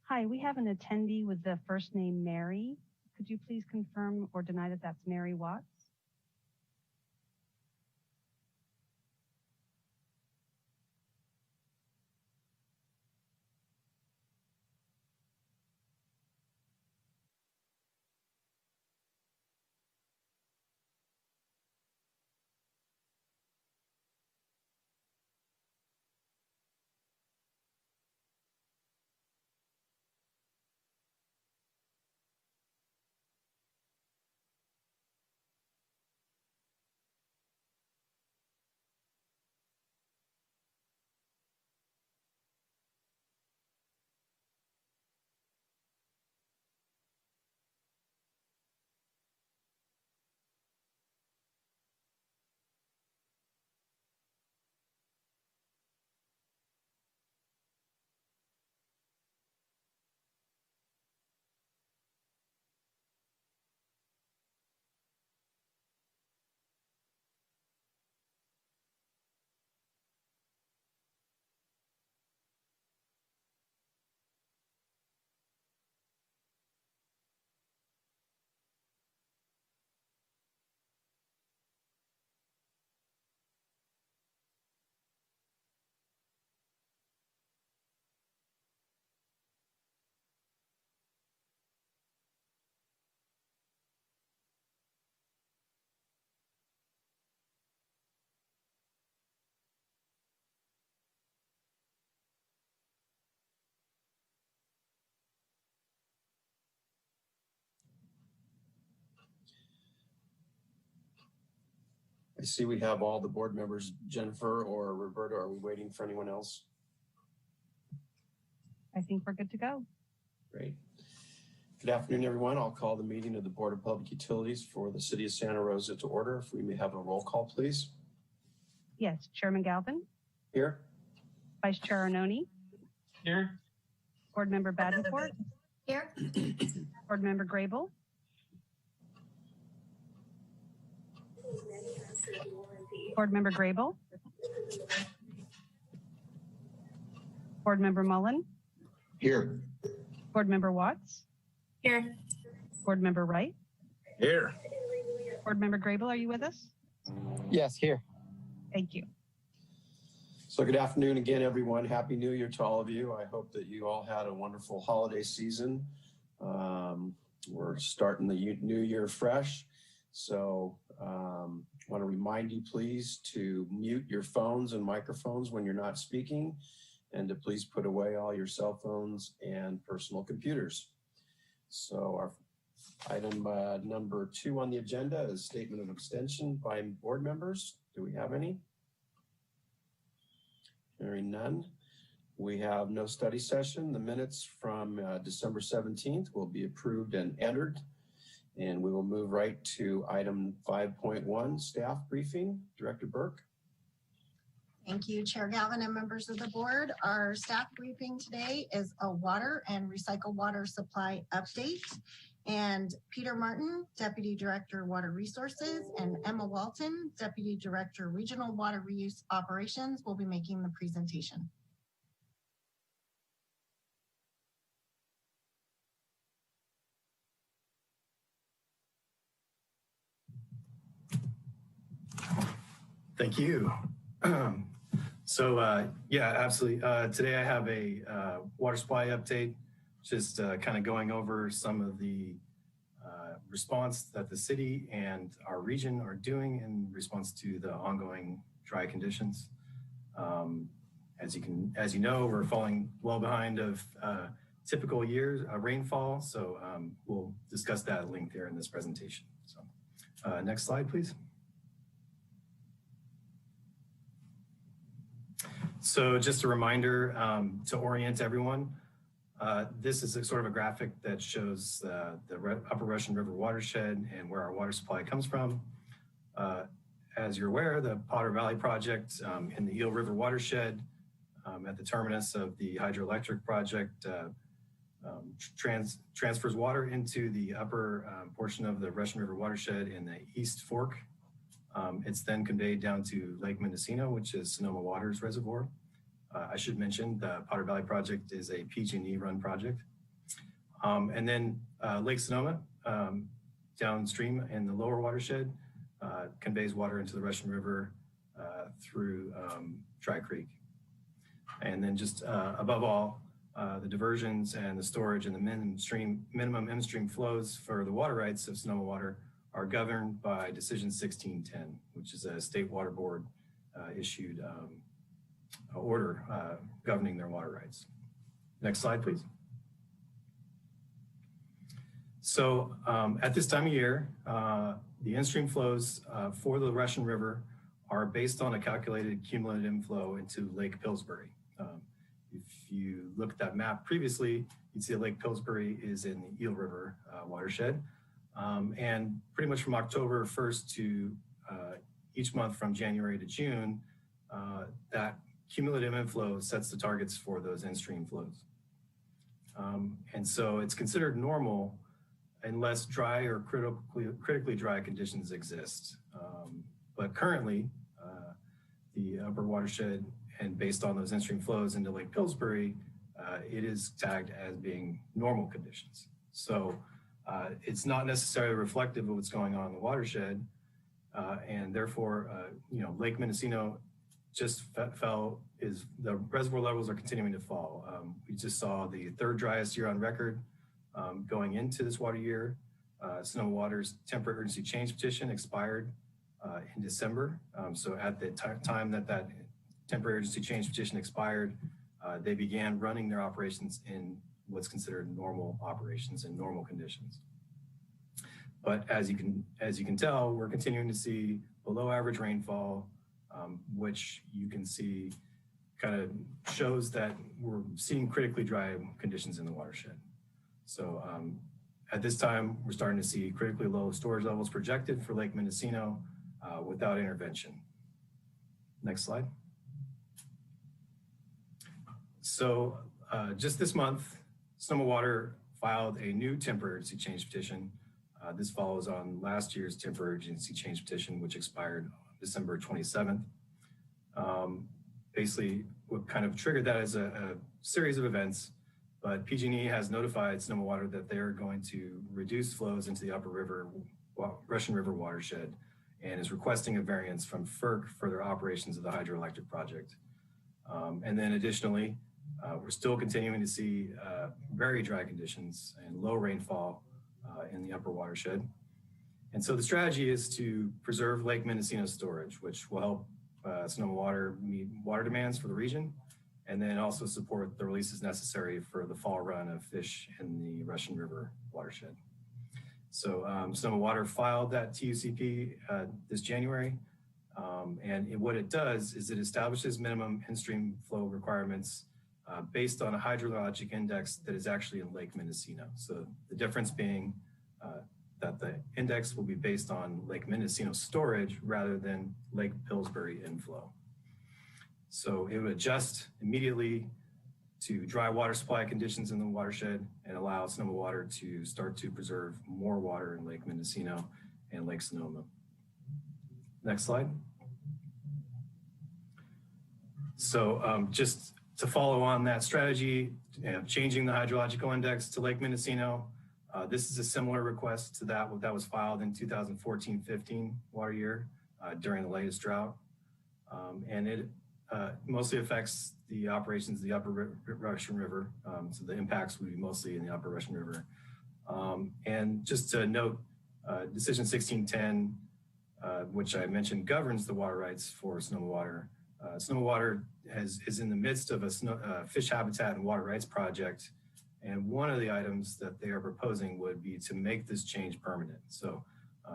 Hi, we have an attendee with the first name Mary. Could you please confirm or deny that that's Mary Watts? I see we have all the board members. Jennifer or Roberta, are we waiting for anyone else? I think we're good to go. Great. Good afternoon, everyone. I'll call the meeting of the Board of Public Utilities for the City of Santa Rosa to order. If we may have a roll call, please. Yes, Chairman Galvin. Here. Vice Chair Arnone. Here. Board Member Badenford. Here. Board Member Grable. Board Member Grable. Board Member Mullen. Here. Board Member Watts. Here. Board Member Wright. Here. Board Member Grable, are you with us? Yes, here. Thank you. So good afternoon again, everyone. Happy New Year to all of you. I hope that you all had a wonderful holiday season. We're starting the new year fresh. So I want to remind you, please, to mute your phones and microphones when you're not speaking, and to please put away all your cell phones and personal computers. So our item number 2 on the agenda is statement of abstention by board members. Do we have any? Hearing none. We have no study session. The minutes from December 17th will be approved and entered. And we will move right to item 5.1, staff briefing. Director Burke. Thank you, Chair Galvin and members of the board. Our staff briefing today is a water and recycled water supply update. And Peter Martin, Deputy Director, Water Resources, and Emma Walton, Deputy Director, Regional Water Reuse Operations, will be making the presentation. Thank you. Yeah, absolutely. Today I have a water supply update, just kind of going over some of the response that the city and our region are doing in response to the ongoing dry conditions. As you know, we're falling well behind of typical years rainfall. So we'll discuss that at length here in this presentation. So next slide, please. So just a reminder to orient everyone, this is a sort of a graphic that shows the Upper Russian River watershed and where our water supply comes from. As you're aware, the Potter Valley project in the Eel River watershed at the terminus of the hydroelectric project transfers water into the upper portion of the Russian River watershed in the East Fork. It's then conveyed down to Lake Mendocino, which is Sonoma Water's reservoir. I should mention the Potter Valley project is a PG&E run project. And then Lake Sonoma, downstream in the lower watershed, conveys water into the Russian River through Dry Creek. And then just above all, the diversions and the storage and the minimum in-stream flows for the water rights of Sonoma Water are governed by Decision 1610, which is a state water board issued order governing their water rights. Next slide, please. So at this time of year, the in-stream flows for the Russian River are based on a calculated cumulative inflow into Lake Pillsbury. If you look at that map previously, you'd see that Lake Pillsbury is in the Eel River watershed. And pretty much from October 1st to each month from January to June, that cumulative inflow sets the targets for those in-stream flows. And so it's considered normal unless dry or critically dry conditions exist. But currently, the upper watershed and based on those in-stream flows into Lake Pillsbury, it is tagged as being normal conditions. So it's not necessarily reflective of what's going on in the watershed. And therefore, Lake Mendocino just fell, the reservoir levels are continuing to fall. We just saw the third driest year on record going into this water year. Sonoma Water's temporary urgency change petition expired in December. So at the time that temporary urgency change petition expired, they began running their operations in what's considered normal operations and normal conditions. But as you can tell, we're continuing to see below average rainfall, which you can see kind of shows that we're seeing critically dry conditions in the watershed. So at this time, we're starting to see critically low storage levels projected for Lake Mendocino without intervention. Next slide. So just this month, Sonoma Water filed a new temporary urgency change petition. This follows on last year's temporary urgency change petition, which expired December 27th. Basically, what kind of triggered that is a series of events, but PG&E has notified Sonoma Water that they're going to reduce flows into the upper Russian River watershed and is requesting a variance from FERC for their operations of the hydroelectric project. And then additionally, we're still continuing to see very dry conditions and low rainfall in the upper watershed. And so the strategy is to preserve Lake Mendocino storage, which will help Sonoma Water meet water demands for the region, and then also support the releases necessary for the fall run of fish in the Russian River watershed. So Sonoma Water filed that TUCP this January, and what it does is it establishes minimum in-stream flow requirements based on a hydrologic index that is actually in Lake Mendocino. So the difference being that the index will be based on Lake Mendocino storage rather than Lake Pillsbury inflow. So it would adjust immediately to dry water supply conditions in the watershed and allow Sonoma Water to start to preserve more water in Lake Mendocino and Lake Sonoma. Next slide. So just to follow on that strategy, changing the hydrological index to Lake Mendocino, this is a similar request to that was filed in 2014-15 water year during the latest drought. And it mostly affects the operations of the upper Russian River. So the impacts would be mostly in the upper Russian River. And just to note, Decision 1610, which I mentioned, governs the water rights for Sonoma Water. Sonoma Water is in the midst of a fish habitat and water rights project. And one of the items that they are proposing would be to make this change permanent. So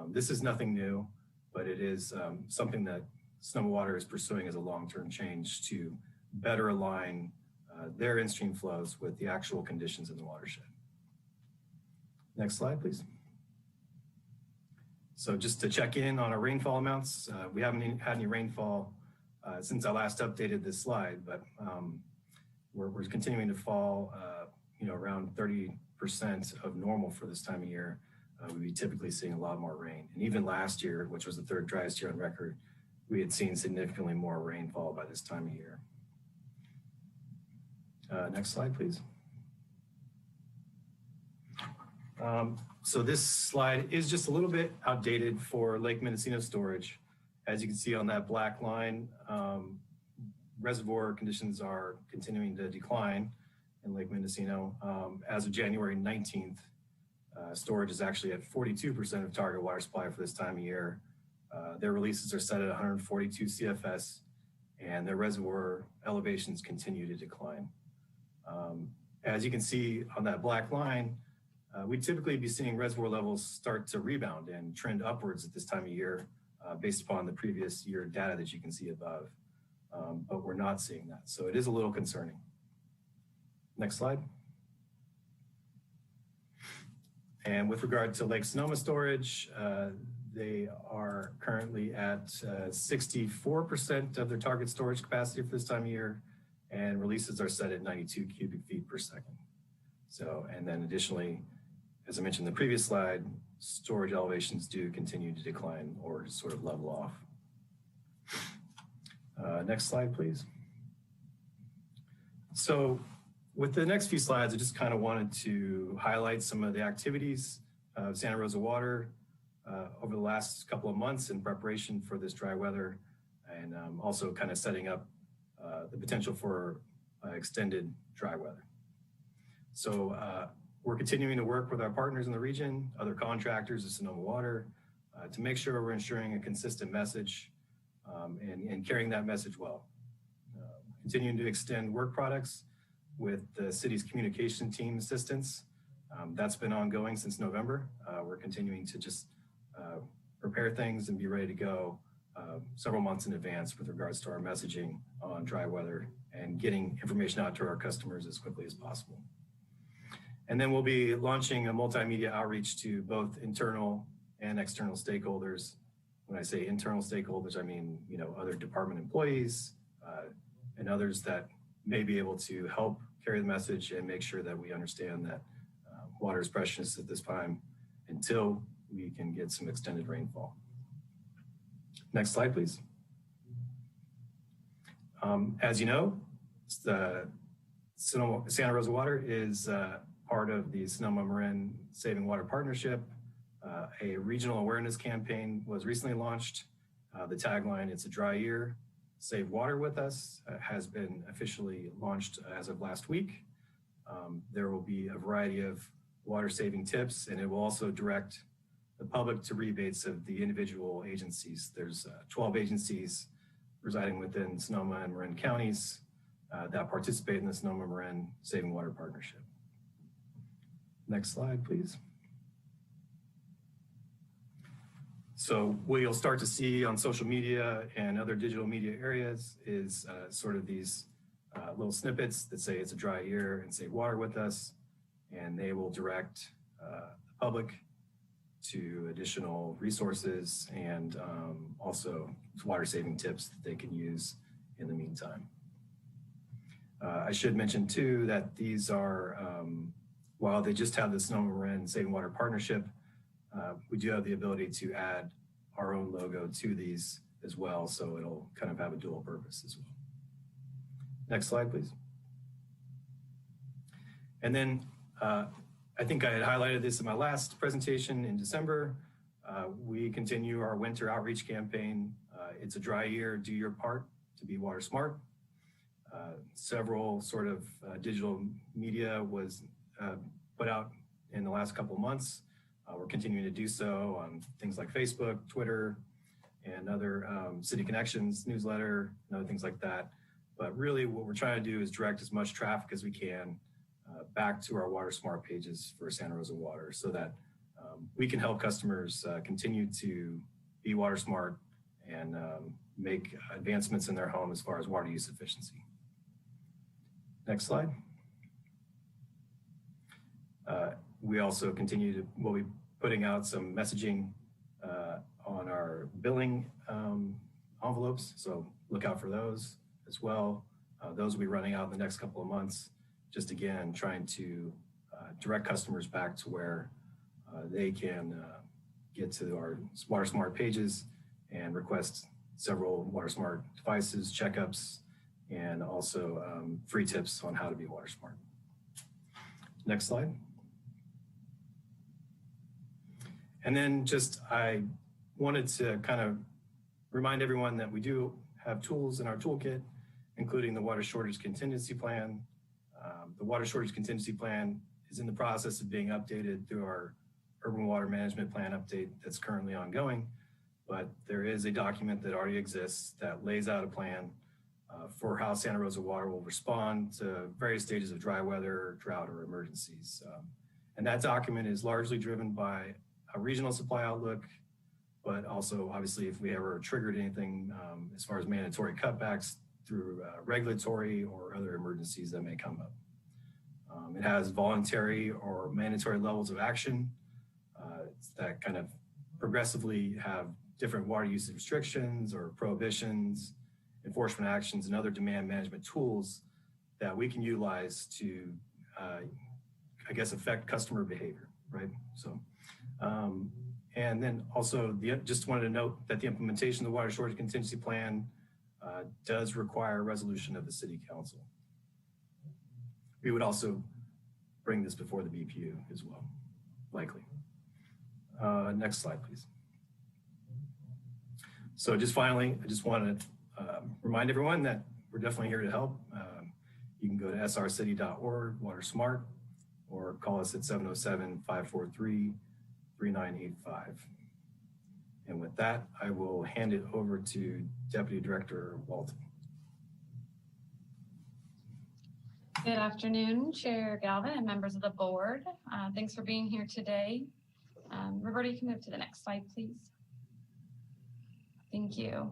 this is nothing new, but it is something that Sonoma Water is pursuing as a long-term change to better align their in-stream flows with the actual conditions in the watershed. Next slide, please. So just to check in on our rainfall amounts, we haven't had any rainfall since I last updated this slide, but we're continuing to fall around 30% of normal for this time of year. We'd be typically seeing a lot more rain. And even last year, which was the third driest year on record, we had seen significantly more rainfall by this time of year. Next slide, please. So this slide is just a little bit outdated for Lake Mendocino storage. As you can see on that black line, reservoir conditions are continuing to decline in Lake Mendocino. As of January 19th, storage is actually at 42% of target water supply for this time of year. Their releases are set at 142 CFS, and their reservoir elevations continue to decline. As you can see on that black line, we'd typically be seeing reservoir levels start to rebound and trend upwards at this time of year based upon the previous year data that you can see above. But we're not seeing that, so it is a little concerning. Next slide. And with regard to Lake Sonoma storage, they are currently at 64% of their target storage capacity for this time of year, and releases are set at 92 cubic feet per second. So, and then additionally, as I mentioned in the previous slide, storage elevations do continue to decline or sort of level off. Next slide, please. So with the next few slides, I just kind of wanted to highlight some of the activities of Santa Rosa Water over the last couple of months in preparation for this dry weather, and also kind of setting up the potential for extended dry weather. So we're continuing to work with our partners in the region, other contractors of Sonoma Water, to make sure we're ensuring a consistent message and carrying that message well. Continuing to extend work products with the city's communication team assistance. That's been ongoing since November. We're continuing to just prepare things and be ready to go several months in advance with regards to our messaging on dry weather and getting information out to our customers as quickly as possible. And then we'll be launching a multimedia outreach to both internal and external stakeholders. When I say internal stakeholders, I mean, you know, other department employees and others that may be able to help carry the message and make sure that we understand that water is precious at this time until we can get some extended rainfall. Next slide, please. As you know, the Santa Rosa Water is part of the Sonoma Marin Saving Water Partnership. A regional awareness campaign was recently launched. The tagline, "It's a dry year, save water with us," has been officially launched as of last week. There will be a variety of water saving tips, and it will also direct the public to rebates of the individual agencies. There's 12 agencies residing within Sonoma and Marin counties that participate in the Sonoma Marin Saving Water Partnership. Next slide, please. So what you'll start to see on social media and other digital media areas is sort of these little snippets that say it's a dry year and save water with us, and they will direct the public to additional resources and also water saving tips that they can use in the meantime. I should mention too that these are, while they just have the Sonoma Marin Saving Water Partnership, we do have the ability to add our own logo to these as well, so it'll kind of have a dual purpose as well. Next slide, please. And then I think I had highlighted this in my last presentation in December. We continue our winter outreach campaign. It's a dry year, do your part to be water smart. Several sort of digital media was put out in the last couple of months. We're continuing to do so on things like Facebook, Twitter, and other City Connections newsletter, and other things like that. But really what we're trying to do is direct as much traffic as we can back to our Water Smart pages for Santa Rosa Water so that we can help customers continue to be water smart and make advancements in their home as far as water use efficiency. Next slide. We also we'll be putting out some messaging on our billing envelopes, so look out for those as well. Those will be running out in the next couple of months, just again, trying to direct customers back to where they can get to our Water Smart pages and request several Water Smart devices, checkups, and also free tips on how to be water smart. Next slide. And then I wanted to kind of remind everyone that we do have tools in our toolkit, including the water shortage contingency plan. The water shortage contingency plan is in the process of being updated through our urban water management plan update that's currently ongoing, but there is a document that already exists that lays out a plan for how Santa Rosa Water will respond to various stages of dry weather, drought, or emergencies. And that document is largely driven by a regional supply outlook, but also obviously if we ever triggered anything as far as mandatory cutbacks through regulatory or other emergencies that may come up. It has voluntary or mandatory levels of action that kind of progressively have different water usage restrictions or prohibitions, enforcement actions, and other demand management tools that we can utilize to, I guess, affect customer behavior, right? So, and then also just wanted to note that the implementation of the water shortage contingency plan does require resolution of the City Council. We would also bring this before the BPU as well, likely. Next slide, please. So just finally, I just want to remind everyone that we're definitely here to help. You can go to srcity.org, Water Smart, or call us at 707-543-3985. And with that, I will hand it over to Deputy Director Walton. Good afternoon, Chair Galvin and members of the board. Thanks for being here today. Roberta, you can move to the next slide, please. Thank you.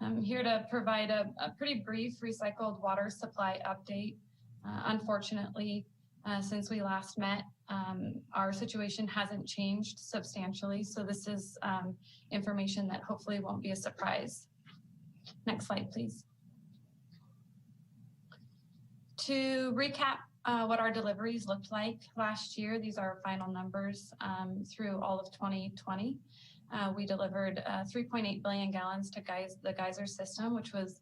I'm here to provide a pretty brief recycled water supply update. Unfortunately, since we last met, our situation hasn't changed substantially, so this is information that hopefully won't be a surprise. Next slide, please. To recap what our deliveries looked like last year, these are our final numbers through all of 2020. We delivered 3.8 billion gallons to the geyser system, which was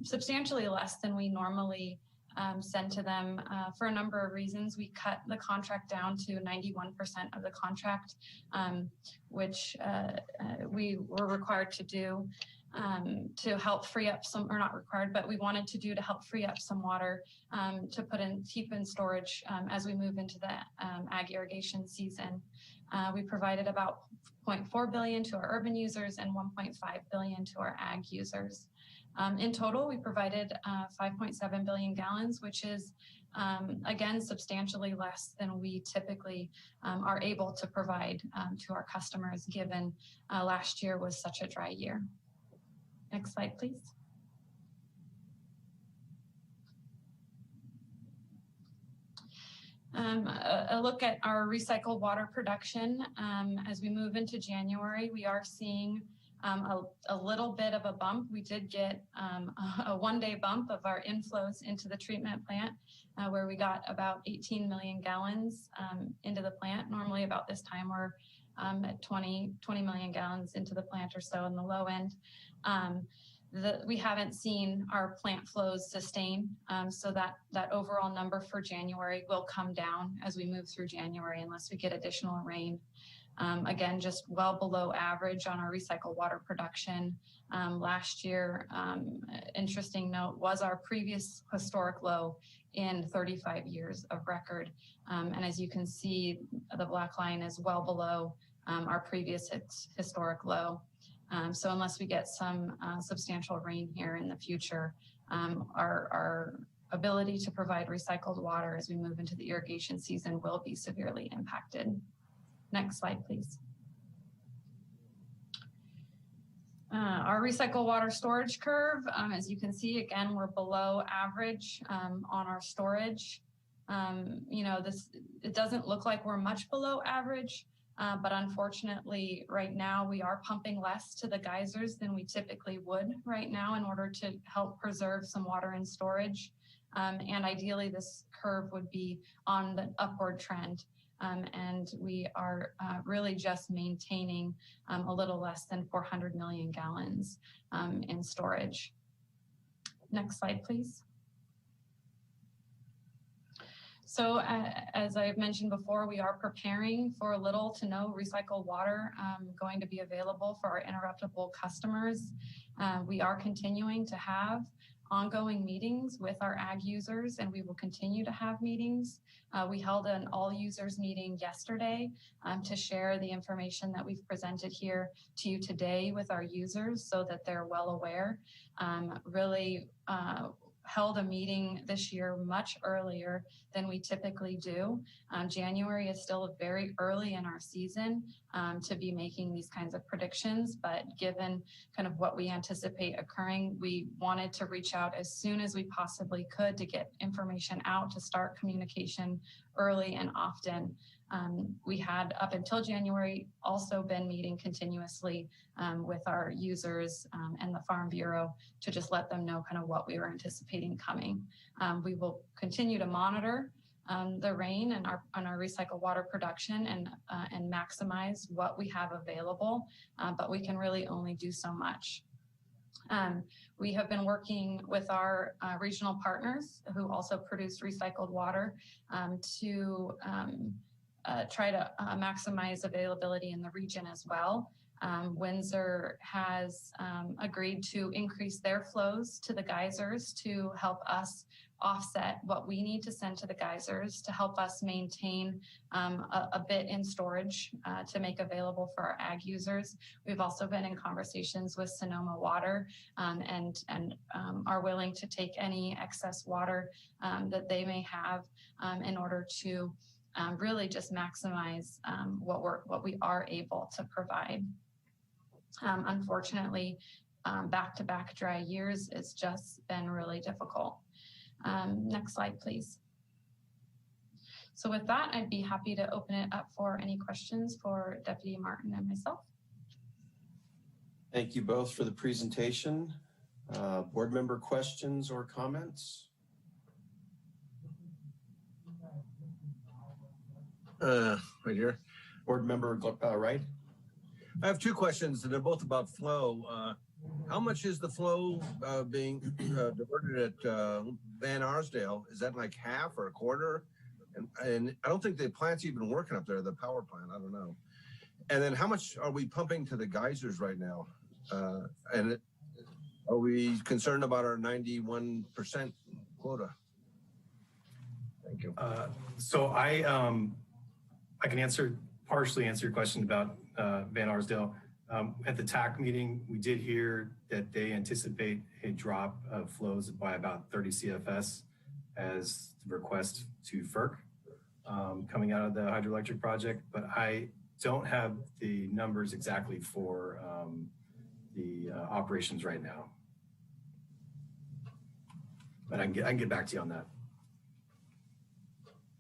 substantially less than we normally send to them for a number of reasons. We cut the contract down to 91% of the contract, which we were required to do to help free up some, or not required, but we wanted to do to help free up some water to keep in storage as we move into the ag irrigation season. We provided about 0.4 billion to our urban users and 1.5 billion to our ag users. In total, we provided 5.7 billion gallons, which is, again, substantially less than we typically are able to provide to our customers, given last year was such a dry year. Next slide, please. A look at our recycled water production. As we move into January, we are seeing a little bit of a bump. We did get a one-day bump of our inflows into the treatment plant, where we got about 18 million gallons into the plant. Normally about this time we're at 20 million gallons into the plant or so in the low end. We haven't seen our plant flows sustain, so that overall number for January will come down as we move through January unless we get additional rain. Again, just well below average on our recycled water production. Last year, interesting note, was our previous historic low in 35 years of record. And as you can see, the black line is well below our previous historic low. So unless we get some substantial rain here in the future, our ability to provide recycled water as we move into the irrigation season will be severely impacted. Next slide, please. Our recycled water storage curve, as you can see, again, we're below average on our storage. You know, it doesn't look like we're much below average, but unfortunately, right now, we are pumping less to the geysers than we typically would right now in order to help preserve some water in storage. And ideally, this curve would be on the upward trend. And we are really just maintaining a little less than 400 million gallons in storage. Next slide, please. So as I've mentioned before, we are preparing for little to no recycled water going to be available for our interruptible customers. We are continuing to have ongoing meetings with our ag users, and we will continue to have meetings. We held an all users meeting yesterday to share the information that we've presented here to you today with our users so that they're well aware. Really held a meeting this year much earlier than we typically do. January is still very early in our season to be making these kinds of predictions, but given kind of what we anticipate occurring, we wanted to reach out as soon as we possibly could to get information out, to start communication early and often. We had up until January also been meeting continuously with our users and the Farm Bureau to just let them know kind of what we were anticipating coming. We will continue to monitor the rain and our recycled water production and maximize what we have available, but we can really only do so much. We have been working with our regional partners who also produce recycled water to try to maximize availability in the region as well. Windsor has agreed to increase their flows to the geysers to help us offset what we need to send to the geysers to help us maintain a bit in storage to make available for our ag users. We've also been in conversations with Sonoma Water and are willing to take any excess water that they may have in order to really just maximize what we are able to provide. Unfortunately, back-to-back dry years, it's just been really difficult. Next slide, please. So with that, I'd be happy to open it up for any questions for Deputy Martin and myself. Thank you both for the presentation. Board member questions or comments? Right here. Board member Wright? I have two questions, and they're both about flow. How much is the flow being diverted at Van Arsdale? Is that like half or a quarter? And I don't think the plant's even working up there, the power plant. I don't know. And then how much are we pumping to the geysers right now? Are we concerned about our 91% quota? Thank you. So I can partially answer your question about Van Arsdale. At the TAC meeting, we did hear that they anticipate a drop of flows by about 30 CFS as the request to FERC coming out of the hydroelectric project, but I don't have the numbers exactly for the operations right now. But I can get back to you on that.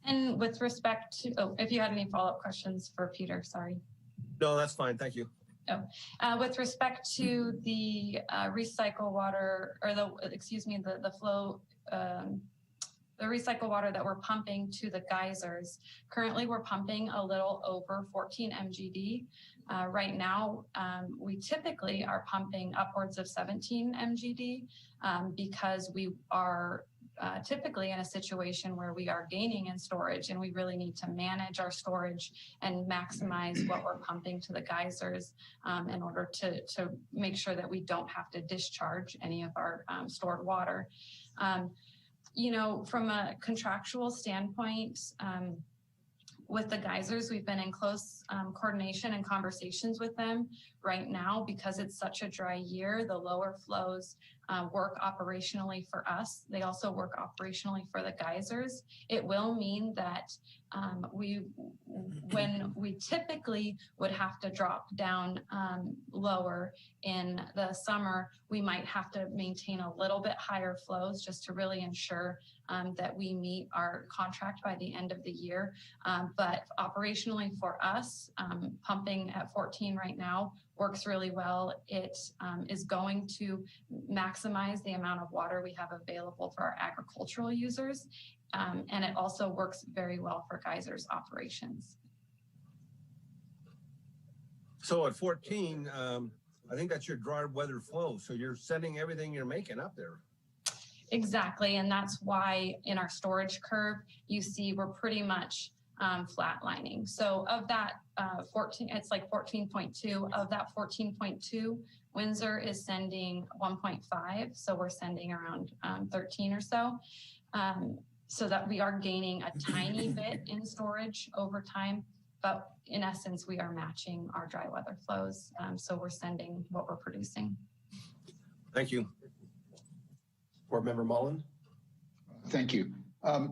And with respect to, if you had any follow-up questions for Peter, sorry. No, that's fine. Thank you. With respect to the recycle water, or the flow, the recycle water that we're pumping to the geysers, currently we're pumping a little over 14 MGD. Right now, we typically are pumping upwards of 17 MGD because we are typically in a situation where we are gaining in storage and we really need to manage our storage and maximize what we're pumping to the geysers in order to make sure that we don't have to discharge any of our stored water. You know, from a contractual standpoint, with the geysers, we've been in close coordination and conversations with them. Right now, because it's such a dry year, the lower flows work operationally for us. They also work operationally for the geysers. It will mean that when we typically would have to drop down lower in the summer, we might have to maintain a little bit higher flows just to really ensure that we meet our contract by the end of the year. But operationally for us, pumping at 14 right now works really well. It is going to maximize the amount of water we have available for our agricultural users. And it also works very well for geysers operations. So at 14, I think that's your dry weather flow. So you're sending everything you're making up there. Exactly, and that's why in our storage curve, you see we're pretty much flatlining. So of that 14, it's like 14.2. Of that 14.2, Windsor is sending 1.5, so we're sending around 13 or so. So that we are gaining a tiny bit in storage over time, but in essence, we are matching our dry weather flows. So we're sending what we're producing. Thank you. Board Member Mullen. Thank you.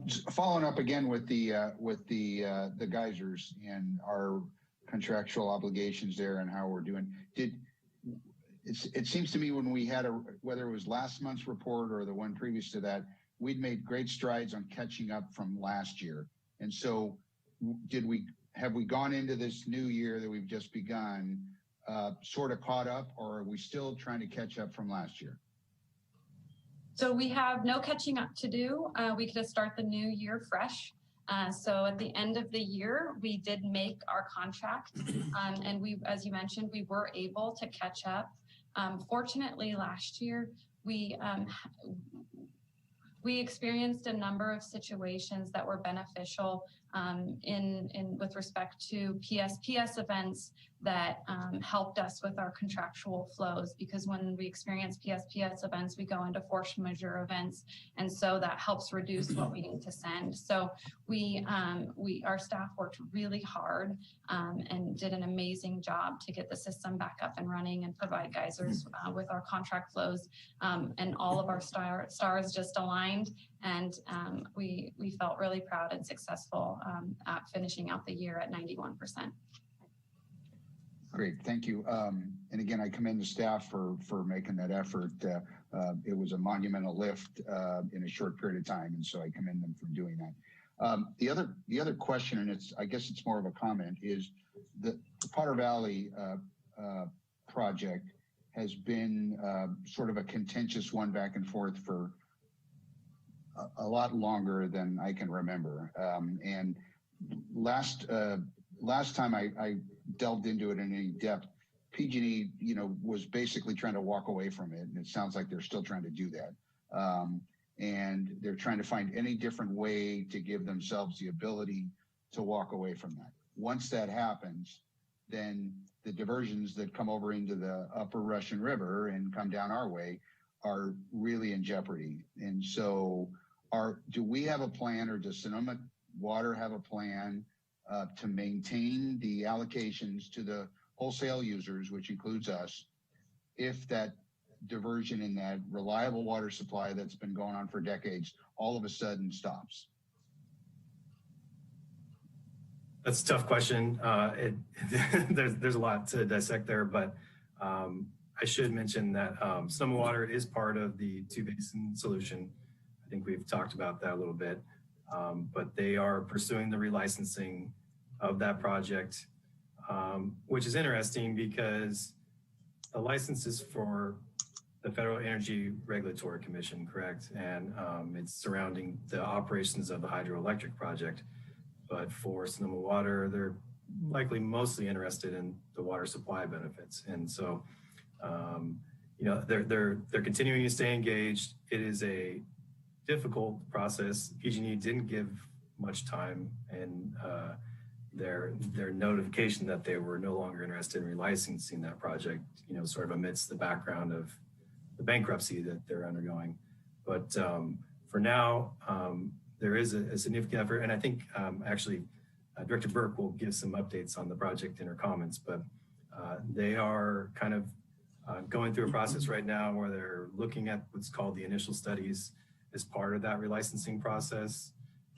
Just following up again with the geysers and our contractual obligations there and how we're doing. It seems to me when we had whether it was last month's report or the one previous to that, we'd made great strides on catching up from last year. And so have we gone into this new year that we've just begun sort of caught up, or are we still trying to catch up from last year? So we have no catching up to do. We could start the new year fresh. So at the end of the year, we did make our contract, and we, as you mentioned, we were able to catch up. Fortunately, last year, we experienced a number of situations that were beneficial with respect to PSPS events that helped us with our contractual flows, because when we experience PSPS events, we go into force majeure events, and so that helps reduce what we need to send. So our staff worked really hard and did an amazing job to get the system back up and running and provide geysers with our contract flows, and all of our stars just aligned, and we felt really proud and successful at finishing out the year at 91%. Great, thank you. And again, I commend the staff for making that effort. It was a monumental lift in a short period of time, and so I commend them for doing that. The other question, and I guess it's more of a comment, is the Potter Valley project has been sort of a contentious one back and forth for a lot longer than I can remember. And last time I delved into it in any depth, PG&E, was basically trying to walk away from it, and it sounds like they're still trying to do that. And they're trying to find any different way to give themselves the ability to walk away from that. Once that happens, then the diversions that come over into the upper Russian River and come down our way are really in jeopardy. And so do we have a plan, or does Sonoma Water have a plan to maintain the allocations to the wholesale users, which includes us, if that diversion in that reliable water supply that's been going on for decades all of a sudden stops? That's a tough question. There's a lot to dissect there, but I should mention that Sonoma Water is part of the two-basin solution. I think we've talked about that a little bit, but they are pursuing the relicensing of that project, which is interesting because the license is for the Federal Energy Regulatory Commission, correct? And it's surrounding the operations of the hydroelectric project. But for Sonoma Water, they're likely mostly interested in the water supply benefits. And so, they're continuing to stay engaged. It is a difficult process. PG&E didn't give much time in their notification that they were no longer interested in relicensing that project, sort of amidst the background of the bankruptcy that they're undergoing. But for now, there is a significant effort, and I think actually Director Burke will give some updates on the project in her comments, but they are kind of going through a process right now where they're looking at what's called the initial studies as part of that relicensing process.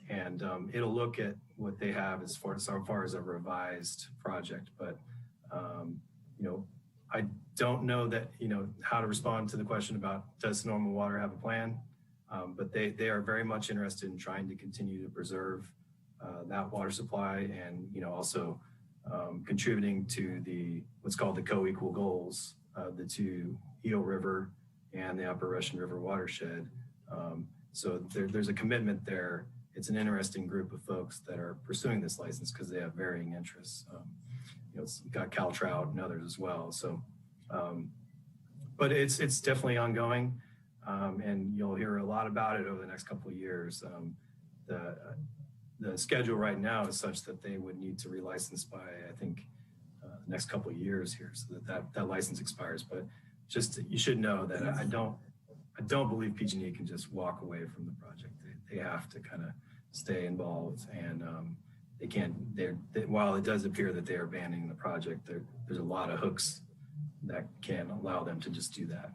And it'll look at what they have as far as a revised project. But, I don't know that, how to respond to the question about does Sonoma Water have a plan? But they are very much interested in trying to continue to preserve that water supply and, also contributing to what's called the co-equal goals of the two Eel River and the Upper Russian River watershed. So there's a commitment there. It's an interesting group of folks that are pursuing this license because they have varying interests. It's got Cal Trout and others as well. So, but it's definitely ongoing. and you'll hear a lot about it over the next couple of years. The schedule right now is such that they would need to relicense by, I think, the next couple of years here, so that license expires. But just you should know that I don't believe PG&E can just walk away from the project. They have to kind of stay involved, and they can't. While it does appear that they are abandoning the project, there's a lot of hooks that can allow them to just do that.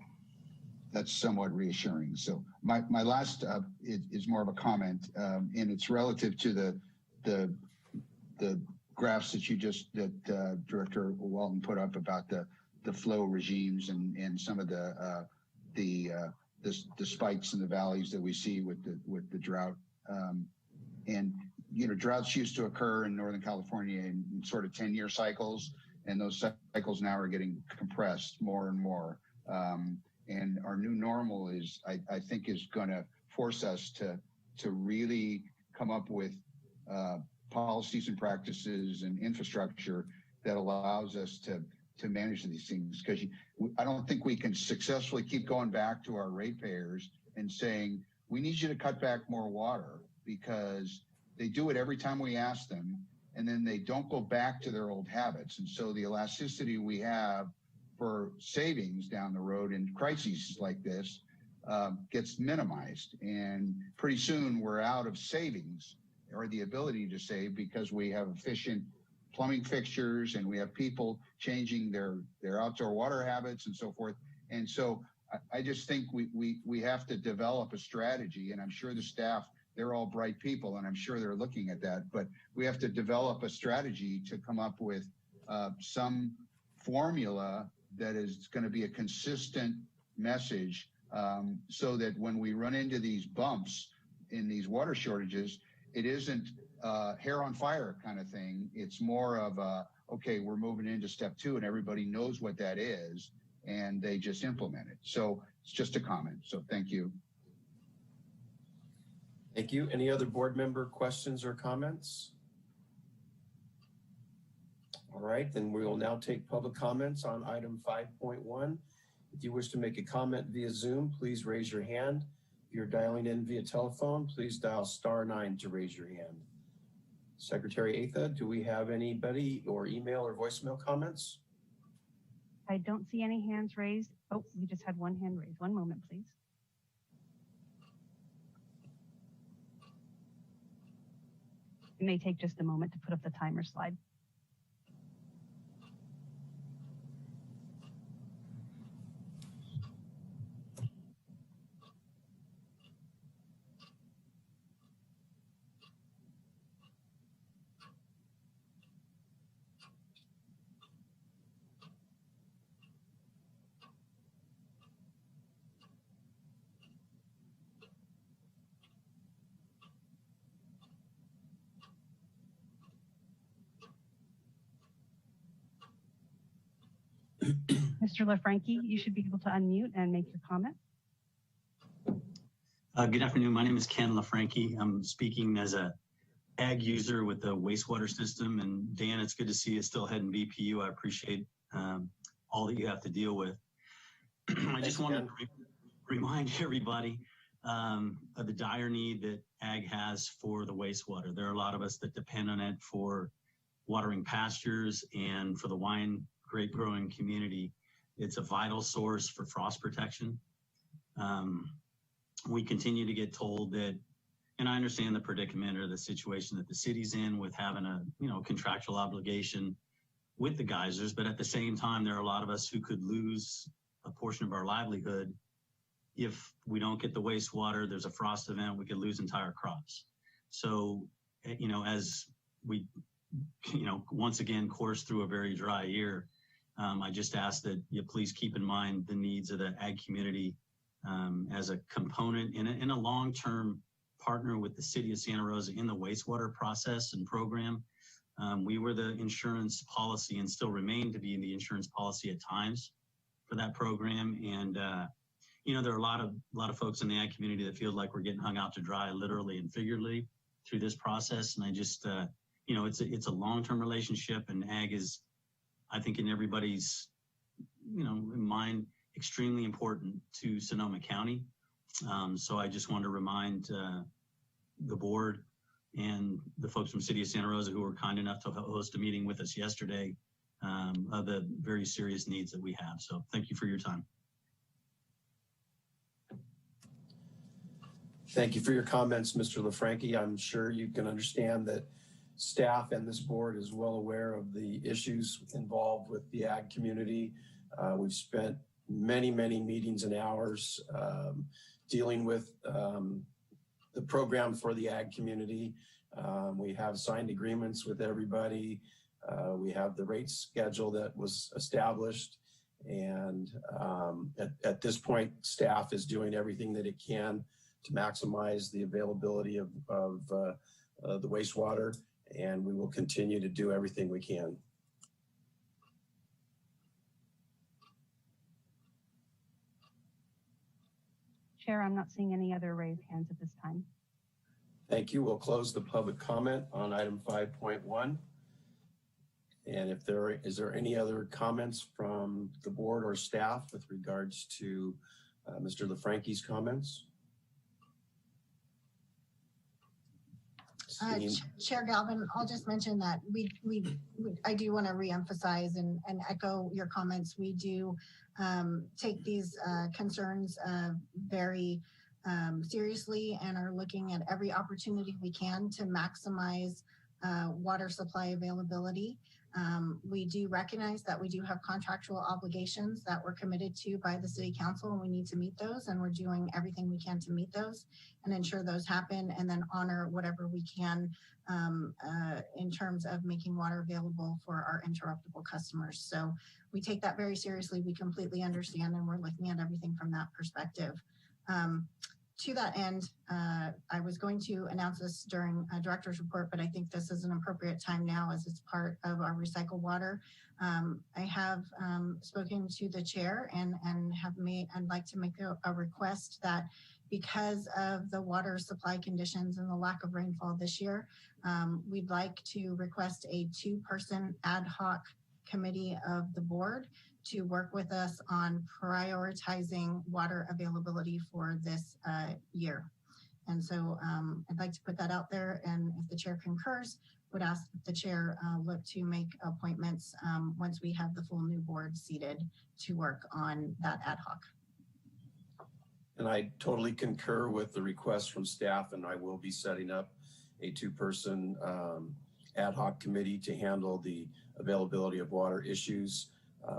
That's somewhat reassuring. So my last is more of a comment, and it's relative to the graphs that Director Walton put up about the flow regimes and some of the spikes and the valleys that we see with the drought. And droughts used to occur in Northern California in sort of 10-year cycles, and those cycles now are getting compressed more and more. And our new normal is, I think, is going to force us to really come up with policies and practices and infrastructure that allows us to manage these things. Because I don't think we can successfully keep going back to our ratepayers and saying, we need you to cut back more water, because they do it every time we ask them, and then they don't go back to their old habits. And so the elasticity we have for savings down the road in crises like this gets minimized. And pretty soon we're out of savings, or the ability to save, because we have efficient plumbing fixtures and we have people changing their outdoor water habits and so forth. And so I just think we have to develop a strategy, and I'm sure the staff, they're all bright people, and I'm sure they're looking at that, but we have to develop a strategy to come up with some formula that is going to be a consistent message, so that when we run into these bumps in these water shortages, it isn't hair on fire kind of thing. It's more of okay, we're moving into step 2 and everybody knows what that is and they just implement it. So it's just a comment. So thank you. Thank you. Any other board member questions or comments? All right, then we will now take public comments on item 5.1. If you wish to make a comment via Zoom, please raise your hand. If you're dialing in via telephone, please dial *9 to raise your hand. Secretary Atha, do we have anybody or email or voicemail comments? I don't see any hands raised. Oh, we just had one hand raised. One moment, please. It may take just a moment to put up the timer slide. Mr. LaFranchi, you should be able to unmute and make your comment. Good afternoon. My name is Ken LaFranchi. I'm speaking as a ag user with the wastewater system. And Dan, it's good to see you still heading BPU. I appreciate all that you have to deal with. I just want to remind everybody of the dire need that ag has for the wastewater. There are a lot of us that depend on it for watering pastures and for the wine grape growing community. It's a vital source for frost protection. We continue to get told that, and I understand the predicament or the situation that the city's in with having a contractual obligation with the geysers, but at the same time, there are a lot of us who could lose a portion of our livelihood if we don't get the wastewater. There's a frost event, we could lose entire crops. So, as we, once again course through a very dry year, I just ask that you please keep in mind the needs of the ag community as a component in a long-term partner with the city of Santa Rosa in the wastewater process and program. We were the insurance policy and still remain to be in the insurance policy at times for that program. And, there are a lot of folks in the ag community that feel like we're getting hung out to dry, literally and figuratively, through this process. And I just, it's a long-term relationship, and ag is, I think, in everybody's, mind, extremely important to Sonoma County. So I just want to remind the board and the folks from City of Santa Rosa who were kind enough to host a meeting with us yesterday of the very serious needs that we have. So thank you for your time. Thank you for your comments, Mr. LaFranchi. I'm sure you can understand that staff and this board is well aware of the issues involved with the ag community. We've spent many meetings and hours dealing with the program for the ag community. We have signed agreements with everybody. We have the rate schedule that was established. And at this point, staff is doing everything that it can to maximize the availability of the wastewater, and we will continue to do everything we can. Chair, I'm not seeing any other raised hands at this time. Thank you. We'll close the public comment on item 5.1. And is there any other comments from the board or staff with regards to Mr. LaFranchi's comments? Chair Galvin, I'll just mention that I do want to reemphasize and echo your comments. We do take these concerns very seriously and are looking at every opportunity we can to maximize water supply availability. We do recognize that we do have contractual obligations that we're committed to by the City Council, and we need to meet those, and we're doing everything we can to meet those and ensure those happen, and then honor whatever we can in terms of making water available for our interruptible customers. So we take that very seriously. We completely understand, and we're looking at everything from that perspective. To that end, I was going to announce this during a director's report, but I think this is an appropriate time now as it's part of our recycled water. I have spoken to the chair and I'd like to make a request that because of the water supply conditions and the lack of rainfall this year, we'd like to request a 2-person ad hoc committee of the board to work with us on prioritizing water availability for this year. And so I'd like to put that out there, and if the chair concurs, would ask that the chair look to make appointments once we have the full new board seated to work on that ad hoc. And I totally concur with the request from staff, and I will be setting up a 2-person ad hoc committee to handle the availability of water issues.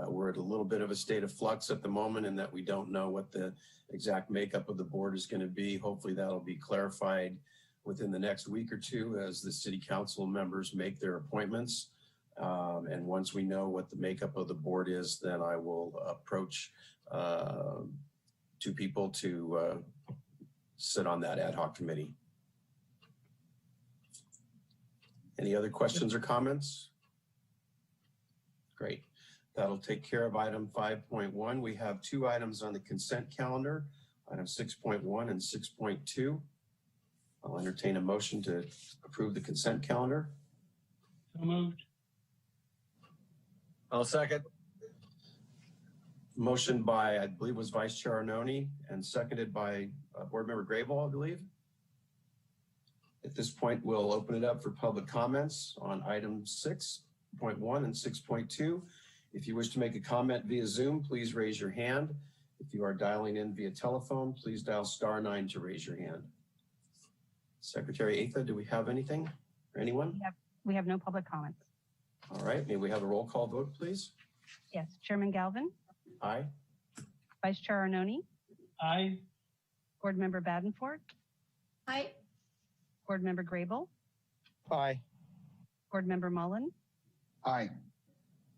We're at a little bit of a state of flux at the moment in that we don't know what the exact makeup of the board is going to be. Hopefully that'll be clarified within the next week or two as the City Council members make their appointments. And once we know what the makeup of the board is, then I will approach 2 people to sit on that ad hoc committee. Any other questions or comments? Great. That'll take care of item 5.1. We have 2 items on the consent calendar, item 6.1 and 6.2. I'll entertain a motion to approve the consent calendar. So moved. I'll second. Motion by, I believe was Vice Chair Arnone, and seconded by Board Member Grable, I believe. At this point, we'll open it up for public comments on item 6.1 and 6.2. If you wish to make a comment via Zoom, please raise your hand. If you are dialing in via telephone, please dial *9 to raise your hand. Secretary Atha, do we have anything or anyone? We have no public comments. All right, may we have a roll call vote, please? Yes, Chairman Galvin, Aye. Vice Chair Arnone, Aye. Board Member Badenford, Aye. Board Member Grable, Aye. Board Member Mullen, Aye.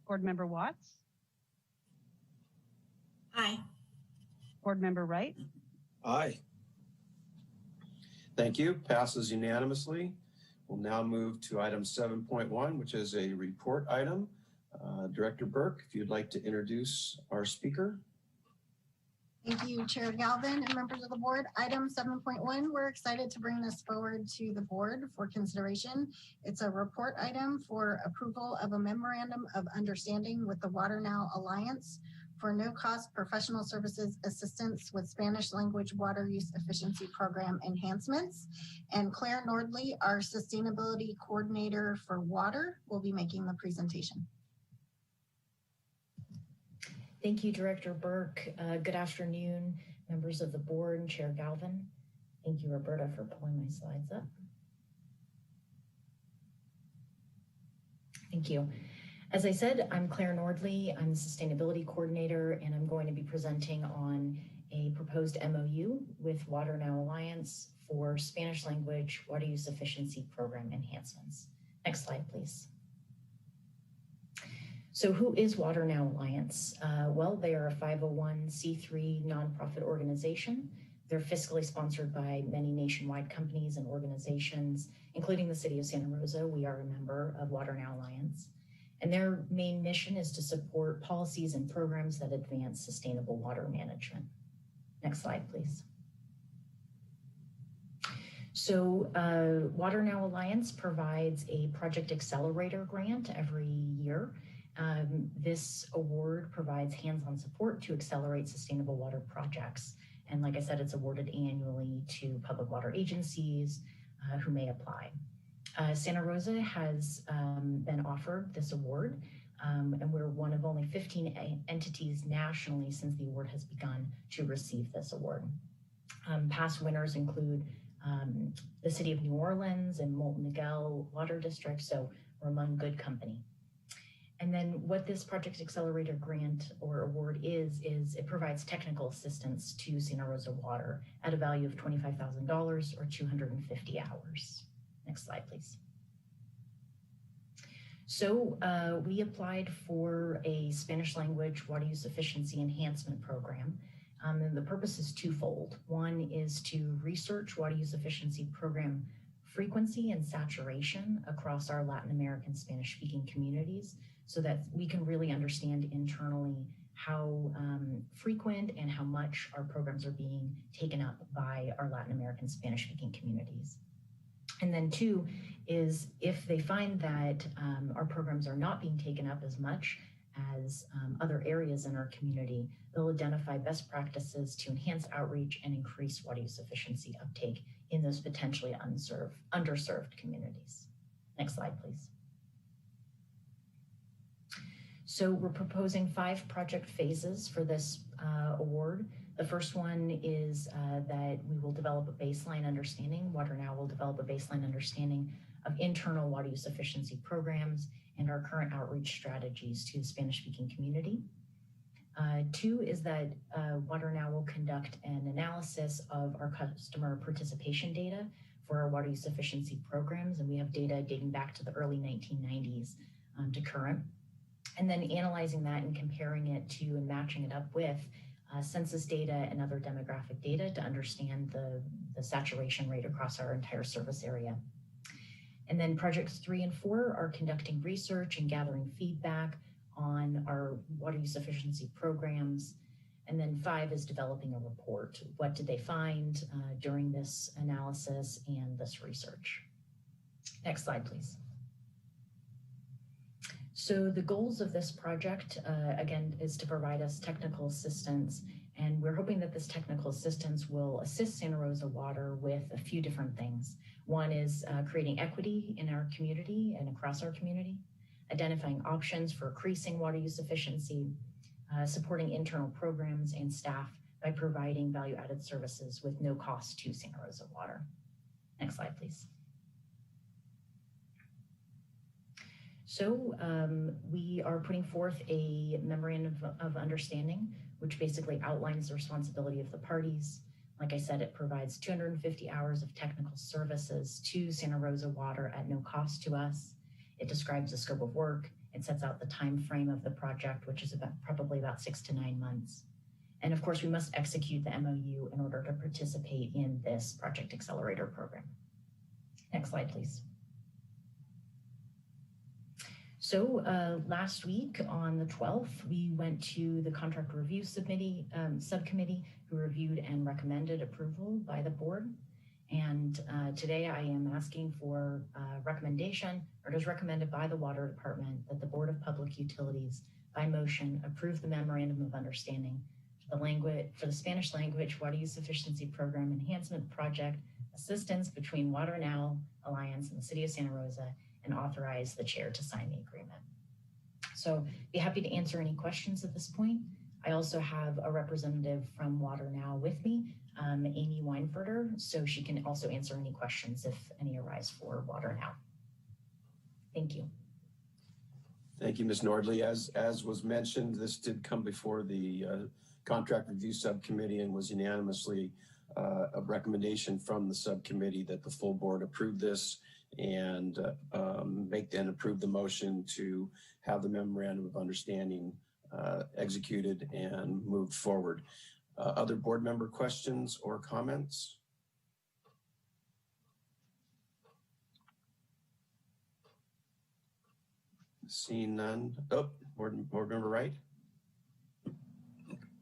Board Member Watts, Aye. Board Member Wright. Aye. Thank you. Passes unanimously. We'll now move to item 7.1, which is a report item. Director Burke, if you'd like to introduce our speaker. Thank you, Chair Galvin and members of the board. Item 7.1, we're excited to bring this forward to the board for consideration. It's a report item for approval of a memorandum of understanding with the Water Now Alliance for no-cost professional services assistance with Spanish language water use efficiency program enhancements. And Claire Nordley, our sustainability coordinator for water, will be making the presentation. Thank you, Director Burke. Good afternoon, members of the board and Chair Galvin. Thank you, Roberta, for pulling my slides up. Thank you. As I said, I'm Claire Nordley. I'm the Sustainability Coordinator, and I'm going to be presenting on a proposed MOU with Water Now Alliance for Spanish language water use efficiency program enhancements. Next slide, please. So who is Water Now Alliance? Well, they are a 501c3 nonprofit organization. They're fiscally sponsored by many nationwide companies and organizations, including the city of Santa Rosa. We are a member of Water Now Alliance. And their main mission is to support policies and programs that advance sustainable water management. Next slide, please. So Water Now Alliance provides a Project Accelerator grant every year. This award provides hands-on support to accelerate sustainable water projects. And like I said, it's awarded annually to public water agencies who may apply. Santa Rosa has been offered this award, and we're one of only 15 entities nationally since the award has begun to receive this award. Past winners include the City of New Orleans and Molten Miguel Water District, so we're among good company. And then what this Project Accelerator grant or award is it provides technical assistance to Santa Rosa Water at a value of $25,000 or 250 hours. Next slide, please. So we applied for a Spanish language water use efficiency enhancement program. And the purpose is twofold. One is to research water use efficiency program frequency and saturation across our Latin American Spanish-speaking communities so that we can really understand internally how frequent and how much our programs are being taken up by our Latin American Spanish-speaking communities. And then two is if they find that our programs are not being taken up as much as other areas in our community, they'll identify best practices to enhance outreach and increase water use efficiency uptake in those potentially underserved communities. Next slide, please. So we're proposing 5 project phases for this award. The first one is that we will develop a baseline understanding. Water Now will develop a baseline understanding of internal water use efficiency programs and our current outreach strategies to the Spanish-speaking community. 2 is that Water Now will conduct an analysis of our customer participation data for our water use efficiency programs, and we have data dating back to the early 1990s to current. And then analyzing that and comparing it to and matching it up with census data and other demographic data to understand the saturation rate across our entire service area. And then projects 3 and 4 are conducting research and gathering feedback on our water use efficiency programs. And then 5 is developing a report. What did they find during this analysis and this research? Next slide, please. So the goals of this project, again, is to provide us technical assistance. And we're hoping that this technical assistance will assist Santa Rosa Water with a few different things. One is creating equity in our community and across our community, identifying options for increasing water use efficiency, supporting internal programs and staff by providing value-added services with no cost to Santa Rosa Water. Next slide, please. So we are putting forth a memorandum of understanding, which basically outlines the responsibility of the parties. Like I said, it provides 250 hours of technical services to Santa Rosa Water at no cost to us. It describes the scope of work. It sets out the time frame of the project, which is probably about 6 to 9 months. And of course, we must execute the MOU in order to participate in this Project Accelerator program. Next slide, please. So last week on the 12th, we went to the contract review subcommittee who reviewed and recommended approval by the board. And today I am asking for a recommendation, or it is recommended by the Water Department that the Board of Public Utilities by motion, approve the memorandum of understanding for the Spanish language water use efficiency program enhancement project assistance between Water Now Alliance and the City of Santa Rosa, and authorize the chair to sign the agreement. So be happy to answer any questions at this point. I also have a representative from Water Now with me, Amy Weinfurter, so she can also answer any questions if any arise for Water Now. Thank you. Thank you, Ms. Nordley. As was mentioned, this did come before the Contract Review Subcommittee and was unanimously a recommendation from the subcommittee that the full board approve this and approve the motion to have the memorandum of understanding executed and moved forward. Other board member questions or comments? Seeing none. Oh, board member Wright.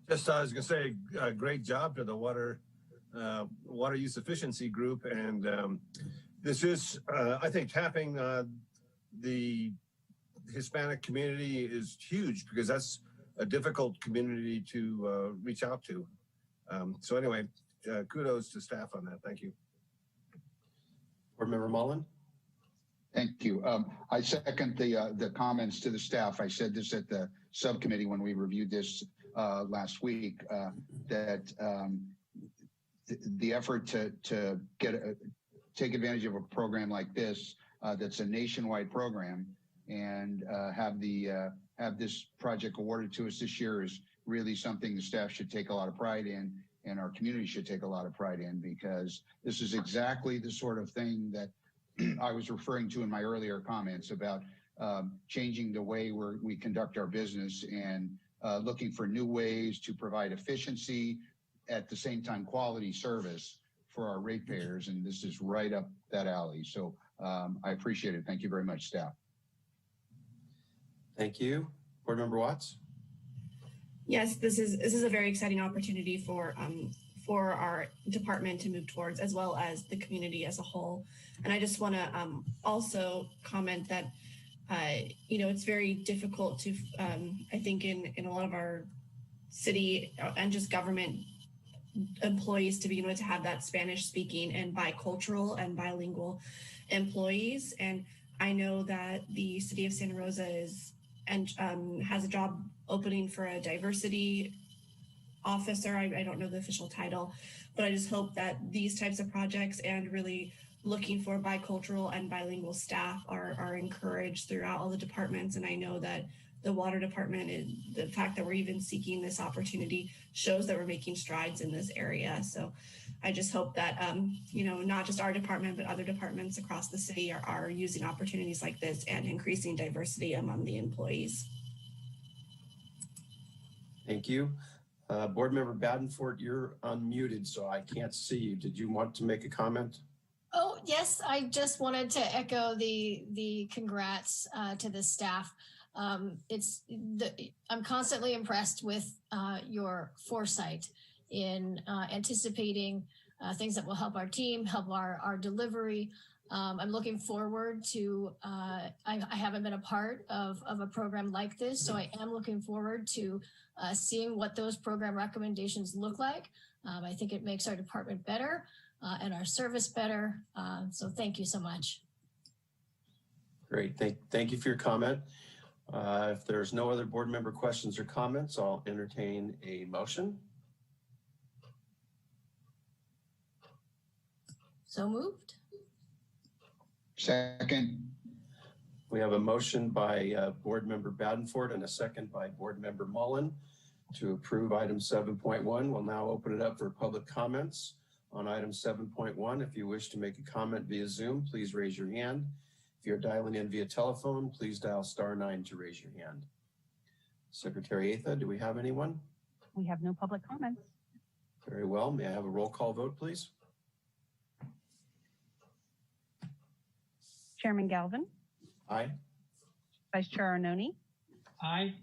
Just I was going to say, great job to the water use efficiency group, and this is, I think, tapping the Hispanic community is huge because that's a difficult community to reach out to. So anyway, kudos to staff on that. Thank you. Board member Mullen. Thank you. I second the comments to the staff. I said this at the subcommittee when we reviewed this last week, that the effort to take advantage of a program like this that's a nationwide program and have this project awarded to us this year is really something the staff should take a lot of pride in, and our community should take a lot of pride in, because this is exactly the sort of thing that I was referring to in my earlier comments about changing the way we conduct our business and looking for new ways to provide efficiency, at the same time quality service for our ratepayers. And this is right up that alley. So I appreciate it. Thank you very much, staff. Thank you. Board member Watts. Yes, this is a very exciting opportunity for our department to move towards, as well as the community as a whole. And I just want to also comment that it's very difficult to I think in a lot of our city and just government employees to begin with to have that Spanish speaking and bicultural and bilingual employees. And I know that the City of Santa Rosa has a job opening for a diversity officer. I don't know the official title, but I just hope that these types of projects and really looking for bicultural and bilingual staff are encouraged throughout all the departments. And I know that the water department, and the fact that we're even seeking this opportunity shows that we're making strides in this area. So I just hope that, not just our department, but other departments across the city are using opportunities like this and increasing diversity among the employees. Thank you. Board member Badenford, you're unmuted, so I can't see you. Did you want to make a comment? Oh, yes, I just wanted to echo the congrats to the staff. I'm constantly impressed with your foresight in anticipating things that will help our team, help our delivery. I'm looking forward to, I haven't been a part of a program like this, so I am looking forward to seeing what those program recommendations look like. I think it makes our department better and our service better. So thank you so much. Great, thank you for your comment. If there's no other board member questions or comments, I'll entertain a motion. So moved. Second. We have a motion by board member Badenford and a second by board member Mullen to approve item 7.1. We'll now open it up for public comments on item 7.1. If you wish to make a comment via Zoom, please raise your hand. If you're dialing in via telephone, please dial *9 to raise your hand. Secretary Atha, do we have anyone? We have no public comments. Very well. May I have a roll call vote, please? Chairman Galvin. Aye. Vice Chair Arnone. Aye.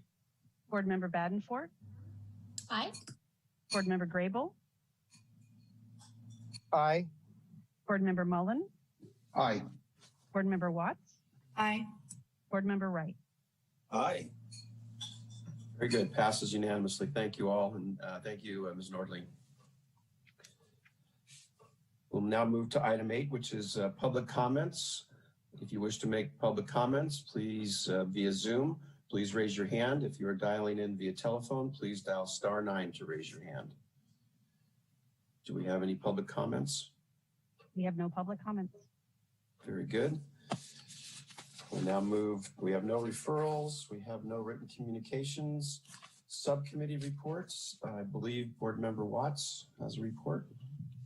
Board Member Badenford. Aye. Board Member Grable. Aye. Board Member Mullen. Aye. Board Member Watts. Aye. Board Member Wright. Aye. Very good. Passes unanimously. Thank you all. And thank you, Ms. Nordling. We'll now move to item 8, which is public comments. If you wish to make public comments, please via Zoom, please raise your hand. If you are dialing in via telephone, please dial *9 to raise your hand. Do we have any public comments? We have no public comments. Very good. We'll now move, we have no referrals, we have no written communications. Subcommittee reports, I believe Board Member Watts has a report.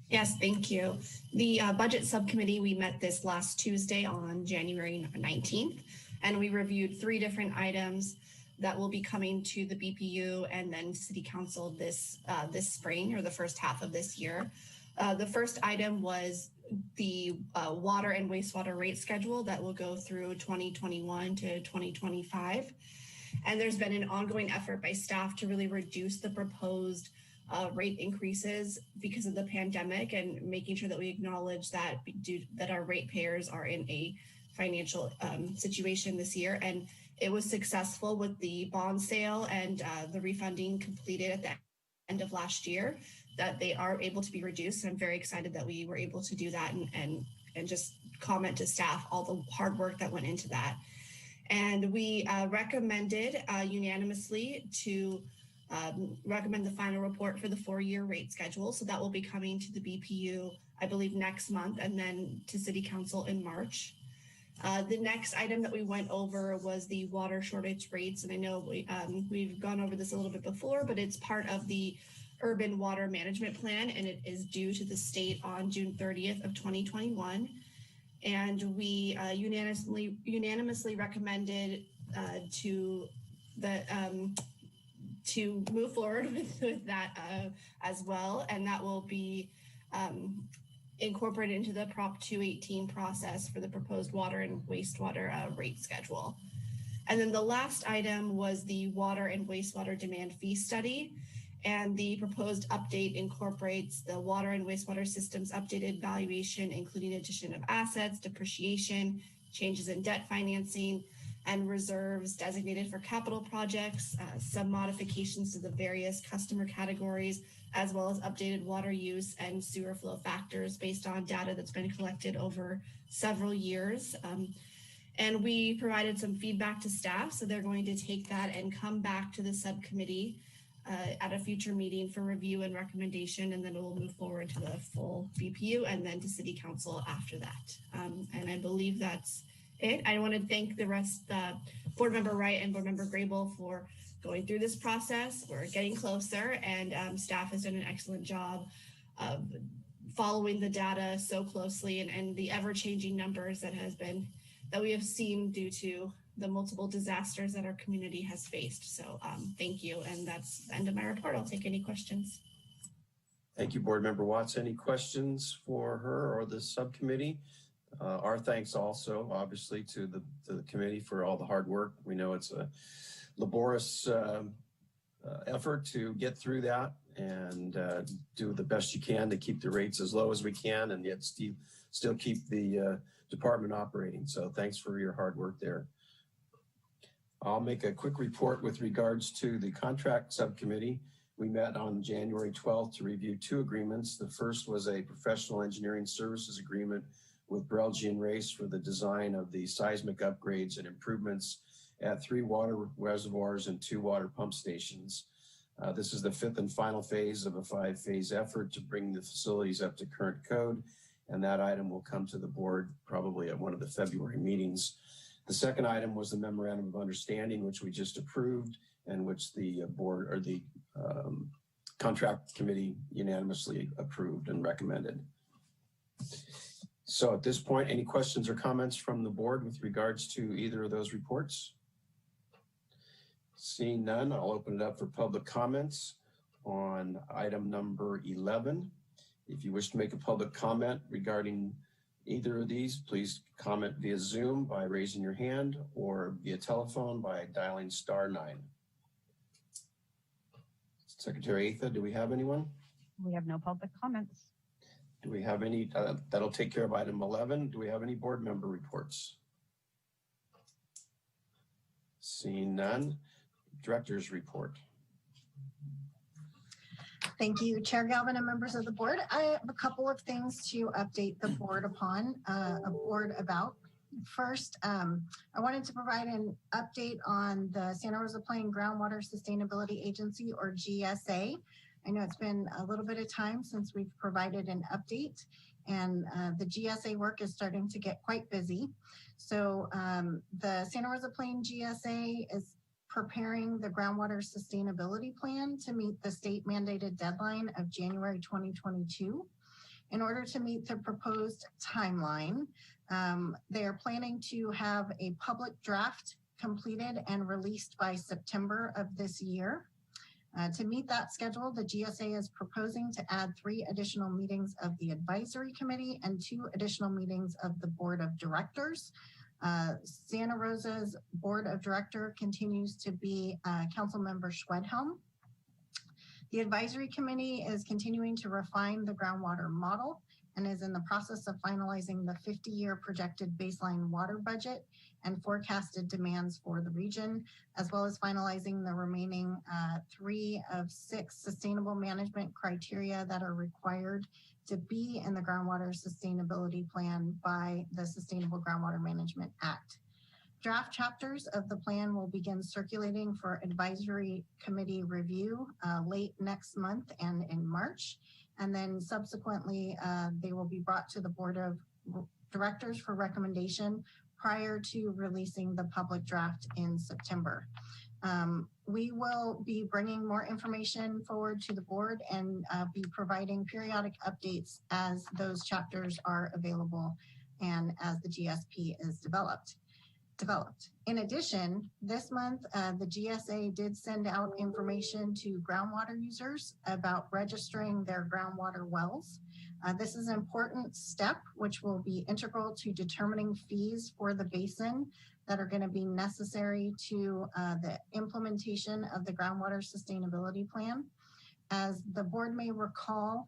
Yes, thank you. The budget subcommittee, we met this last Tuesday on January 19th, and we reviewed 3 different items that will be coming to the BPU and then City Council this spring, or the first half of this year. The first item was the water and wastewater rate schedule that will go through 2021 to 2025. And there's been an ongoing effort by staff to really reduce the proposed rate increases because of the pandemic, and making sure that we acknowledge that that our ratepayers are in a financial situation this year. And it was successful with the bond sale and the refunding completed at the end of last year, that they are able to be reduced. I'm very excited that we were able to do that, and just comment to staff all the hard work that went into that. And we recommended unanimously to recommend the final report for the 4-year rate schedule. So that will be coming to the BPU, I believe, next month, and then to City Council in March. The next item that we went over was the water shortage rates. And I know we've gone over this a little bit before, but it's part of the Urban Water Management Plan, and it is due to the state on June 30th of 2021. And we unanimously recommended to move forward with that as well, and that will be incorporated into the Prop 218 process for the proposed water and wastewater rate schedule. And then the last item was the water and wastewater demand fee study, and the proposed update incorporates the water and wastewater systems updated valuation, including addition of assets, depreciation, changes in debt financing, and reserves designated for capital projects, some modifications to the various customer categories, as well as updated water use and sewer flow factors based on data that's been collected over several years. And we provided some feedback to staff, so they're going to take that and come back to the subcommittee at a future meeting for review and recommendation, and then it will move forward to the full BPU and then to City Council after that. And I believe that's it. I want to thank the rest, Board Member Wright and Board Member Grable, for going through this process. We're getting closer, and staff has done an excellent job of following the data so closely, and the ever-changing numbers that we have seen due to the multiple disasters that our community has faced. So thank you, and that's the end of my report. I'll take any questions. Thank you, Board Member Watts. Any questions for her or the subcommittee? Our thanks also, obviously, to the committee for all the hard work. We know it's a laborious effort to get through that and do the best you can to keep the rates as low as we can, and yet still keep the department operating. So thanks for your hard work there. I'll make a quick report with regards to the contract subcommittee. We met on January 12th to review 2 agreements. The first was a professional engineering services agreement with Brelgian Race for the design of the seismic upgrades and improvements at 3 water reservoirs and 2 water pump stations. This is the 5th and final phase of a 5-phase effort to bring the facilities up to current code, and that item will come to the board probably at one of the February meetings. The second item was the memorandum of understanding, which we just approved, and which the board or the contract committee unanimously approved and recommended. So at this point, any questions or comments from the board with regards to either of those reports? Seeing none, I'll open it up for public comments on item number 11. If you wish to make a public comment regarding either of these, please comment via Zoom by raising your hand or via telephone by dialing *9. Secretary Atha, do we have anyone? We have no public comments. Do we have any, that'll take care of item 11. Do we have any board member reports? Seeing none, Director's report. Thank you, Chair Galvin and members of the board. I have a couple of things to update the board about. First, I wanted to provide an update on the Santa Rosa Plain Groundwater Sustainability Agency, or GSA. I know it's been a little bit of time since we've provided an update, and the GSA work is starting to get quite busy. So the Santa Rosa Plain GSA is preparing the Groundwater Sustainability Plan to meet the state mandated deadline of January 2022. In order to meet the proposed timeline, they are planning to have a public draft completed and released by September of this year. To meet that schedule, the GSA is proposing to add 3 additional meetings of the advisory committee and 2 additional meetings of the board of directors. Santa Rosa's board of director continues to be Councilmember Schwedhelm. The advisory committee is continuing to refine the groundwater model and is in the process of finalizing the 50-year projected baseline water budget and forecasted demands for the region, as well as finalizing the remaining 3 of 6 sustainable management criteria that are required to be in the Groundwater Sustainability Plan by the Sustainable Groundwater Management Act. Draft chapters of the plan will begin circulating for advisory committee review late next month and in March. And then subsequently, they will be brought to the board of directors for recommendation prior to releasing the public draft in September. We will be bringing more information forward to the board and be providing periodic updates as those chapters are available and as the GSP is developed. In addition, this month, the GSA did send out information to groundwater users about registering their groundwater wells. This is an important step, which will be integral to determining fees for the basin that are going to be necessary to the implementation of the Groundwater Sustainability Plan. As the board may recall,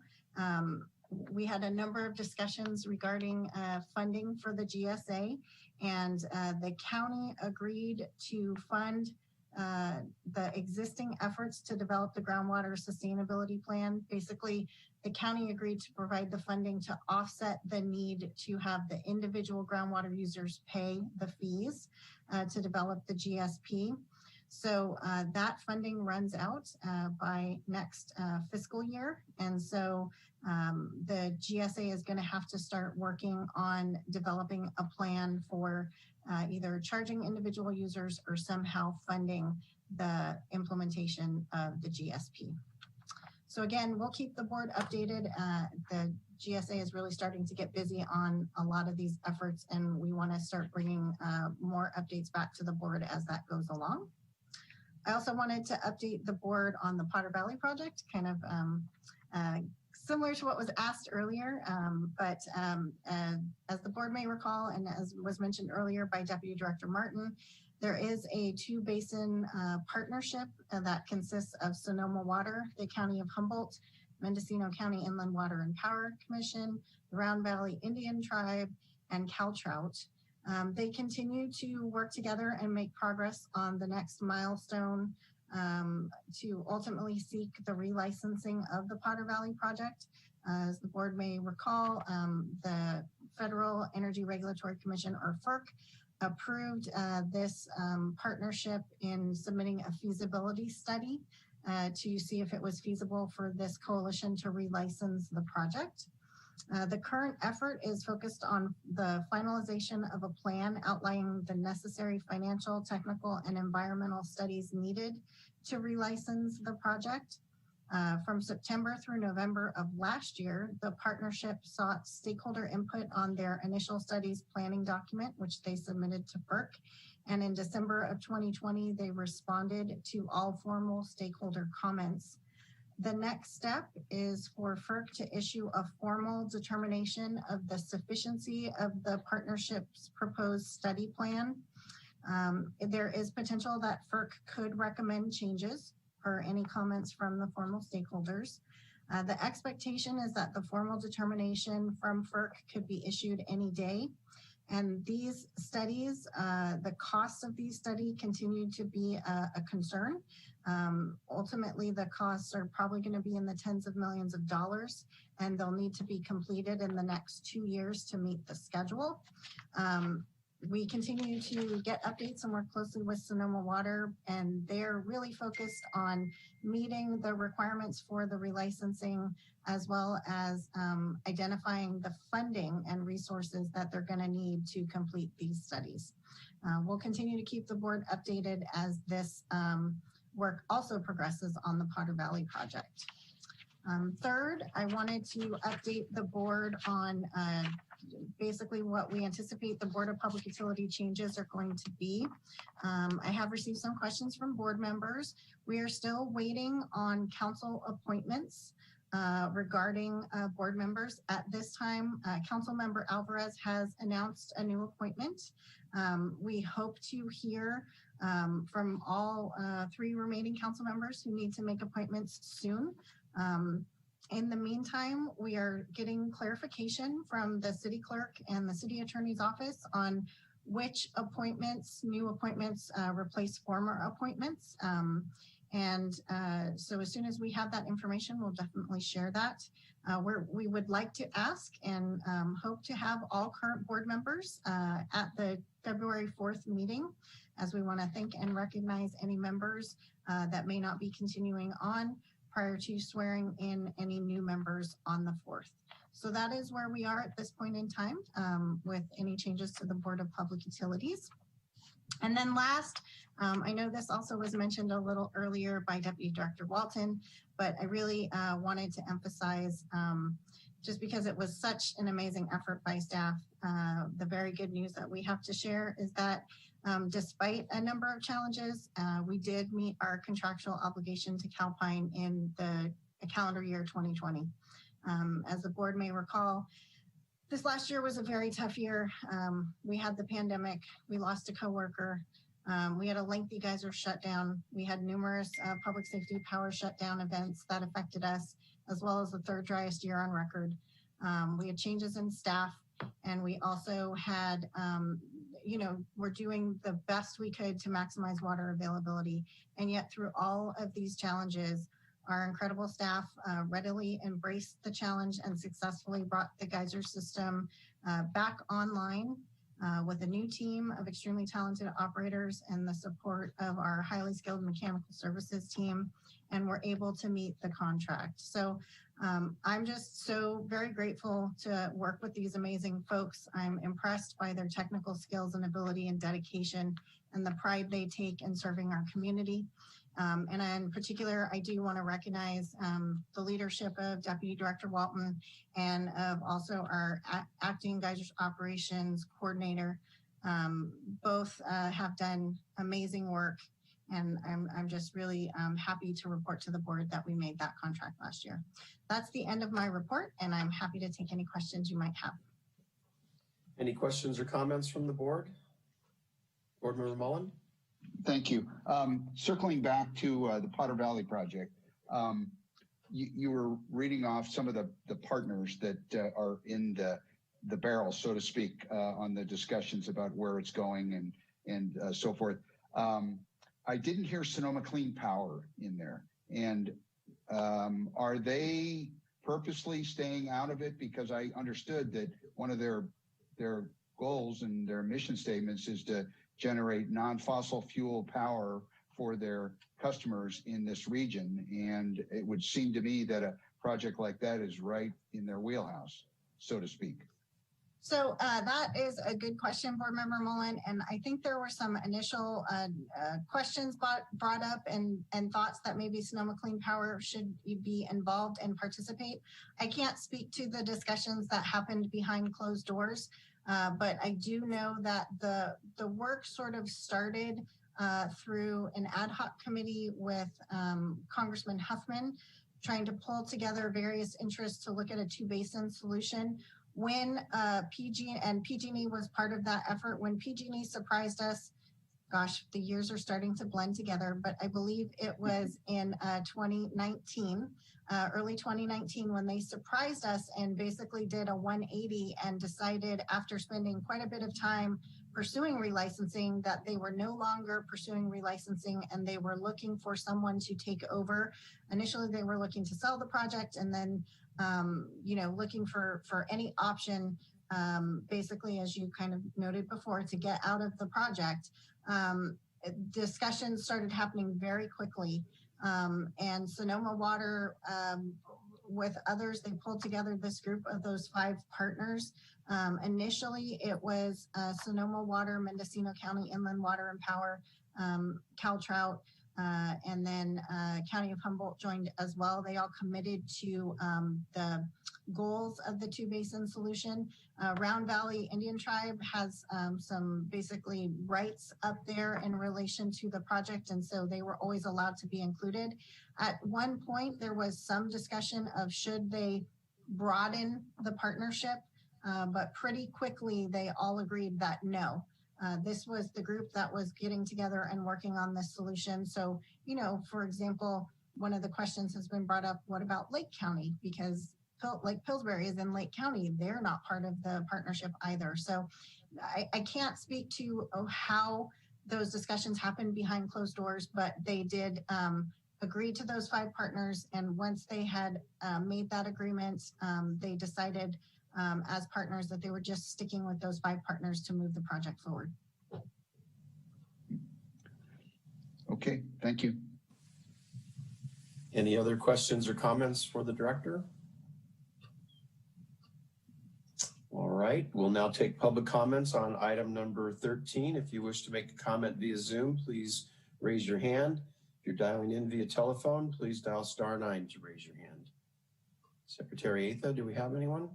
we had a number of discussions regarding funding for the GSA, and the county agreed to fund the existing efforts to develop the Groundwater Sustainability Plan. Basically, the county agreed to provide the funding to offset the need to have the individual groundwater users pay the fees to develop the GSP. So that funding runs out by next fiscal year. And so the GSA is going to have to start working on developing a plan for either charging individual users or somehow funding the implementation of the GSP. So again, we'll keep the board updated. The GSA is really starting to get busy on a lot of these efforts, and we want to start bringing more updates back to the board as that goes along. I also wanted to update the board on the Potter Valley project, kind of similar to what was asked earlier, but as the board may recall, and as was mentioned earlier by Deputy Director Martin, there is a 2-basin partnership that consists of Sonoma Water, the County of Humboldt, Mendocino County Inland Water and Power Commission, the Round Valley Indian Tribe, and CalTrout. They continue to work together and make progress on the next milestone to ultimately seek the relicensing of the Potter Valley project. As the board may recall, the Federal Energy Regulatory Commission, or FERC, approved this partnership in submitting a feasibility study to see if it was feasible for this coalition to relicense the project. The current effort is focused on the finalization of a plan outlining the necessary financial, technical, and environmental studies needed to relicense the project. From September through November of last year, the partnership sought stakeholder input on their initial studies planning document, which they submitted to FERC. And in December of 2020, they responded to all formal stakeholder comments. The next step is for FERC to issue a formal determination of the sufficiency of the partnership's proposed study plan. There is potential that FERC could recommend changes per any comments from the formal stakeholders. The expectation is that the formal determination from FERC could be issued any day, And these studies, the costs of these studies continue to be a concern. Ultimately, the costs are probably going to be in the tens of millions of dollars, and they'll need to be completed in the next 2 years to meet the schedule. We continue to get updates and work closely with Sonoma Water, and they're really focused on meeting the requirements for the relicensing, as well as identifying the funding and resources that they're going to need to complete these studies. We'll continue to keep the board updated as this work also progresses on the Potter Valley project. Third, I wanted to update the board on basically what we anticipate the Board of Public Utility changes are going to be. I have received some questions from board members. We are still waiting on council appointments regarding board members. At this time, Council Member Alvarez has announced a new appointment. We hope to hear from all 3 remaining council members who need to make appointments soon. In the meantime, we are getting clarification from the city clerk and the city attorney's office on which appointments, new appointments, replace former appointments. So as soon as we have that information, we'll definitely share that. We would like to ask and hope to have all current board members at the February 4th meeting, as we want to thank and recognize any members that may not be continuing on prior to swearing in any new members on the 4th. So that is where we are at this point in time with any changes to the Board of Public Utilities. And then last, I know this also was mentioned a little earlier by Deputy Director Walton, but I really wanted to emphasize, just because it was such an amazing effort by staff, the very good news that we have to share is that despite a number of challenges, we did meet our contractual obligation to Calpine in the calendar year 2020. As the board may recall, this last year was a very tough year. We had the pandemic, we lost a coworker, we had a lengthy geyser shutdown, we had numerous public safety power shutdown events that affected us, as well as the 3rd driest year on record. We had changes in staff, and we also had we're doing the best we could to maximize water availability. And yet through all of these challenges, our incredible staff readily embraced the challenge and successfully brought the geyser system back online with a new team of extremely talented operators and the support of our highly skilled mechanical services team, and we're able to meet the contract. So I'm just so very grateful to work with these amazing folks. I'm impressed by their technical skills and ability and dedication and the pride they take in serving our community. And in particular, I do want to recognize the leadership of Deputy Director Walton and of also our acting geysers operations coordinator. Both have done amazing work, and I'm just really happy to report to the board that we made that contract last year. That's the end of my report, and I'm happy to take any questions you might have. Any questions or comments from the board? Board Member Mullen? Thank you. Circling back to the Potter Valley project, you were reading off some of the partners that are in the barrel, so to speak, on the discussions about where it's going and so forth. I didn't hear Sonoma Clean Power in there. And are they purposely staying out of it? Because I understood that one of their goals and their mission statements is to generate non-fossil fuel power for their customers in this region. And it would seem to me that a project like that is right in their wheelhouse, so to speak. So that is a good question, Board Member Mullen. And I think there were some initial questions brought up and thoughts that maybe Sonoma Clean Power should be involved and participate. I can't speak to the discussions that happened behind closed doors, but I do know that the work sort of started through an ad hoc committee with Congressman Huffman, trying to pull together various interests to look at a 2-basin solution. When PG&E was part of that effort, when PG&E surprised us gosh, the years are starting to blend together, but I believe it was in 2019, early 2019, when they surprised us and basically did a 180 and decided, after spending quite a bit of time pursuing relicensing, that they were no longer pursuing relicensing and they were looking for someone to take over. Initially, they were looking to sell the project, and then looking for any option, basically, as you kind of noted before, to get out of the project. Discussions started happening very quickly, and Sonoma Water, with others, they pulled together this group of those 5 partners. Initially, it was Sonoma Water, Mendocino County Inland Water and Power, CalTrout, and then County of Humboldt joined as well. They all committed to the goals of the 2-basin solution. Round Valley Indian Tribe has some basically rights up there in relation to the project, and so they were always allowed to be included. At one point, there was some discussion of should they broaden the partnership, but pretty quickly they all agreed that no. This was the group that was getting together and working on this solution. So, for example, one of the questions has been brought up, what about Lake County? Because Lake Pillsbury is in Lake County. They're not part of the partnership either. So I can't speak to how those discussions happened behind closed doors, but they did agree to those 5 partners. And once they had made that agreement, they decided as partners that they were just sticking with those 5 partners to move the project forward. Okay, thank you. Any other questions or comments for the director? All right, we'll now take public comments on item number 13. If you wish to make a comment via Zoom, please raise your hand. If you're dialing in via telephone, please dial *9 to raise your hand. Secretary Atha, do we have anyone?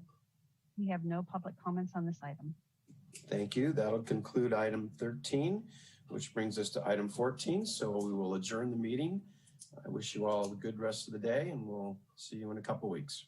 We have no public comments on this item. Thank you. That'll conclude item 13, which brings us to item 14. So we will adjourn the meeting. I wish you all a good rest of the day, and we'll see you in a couple weeks.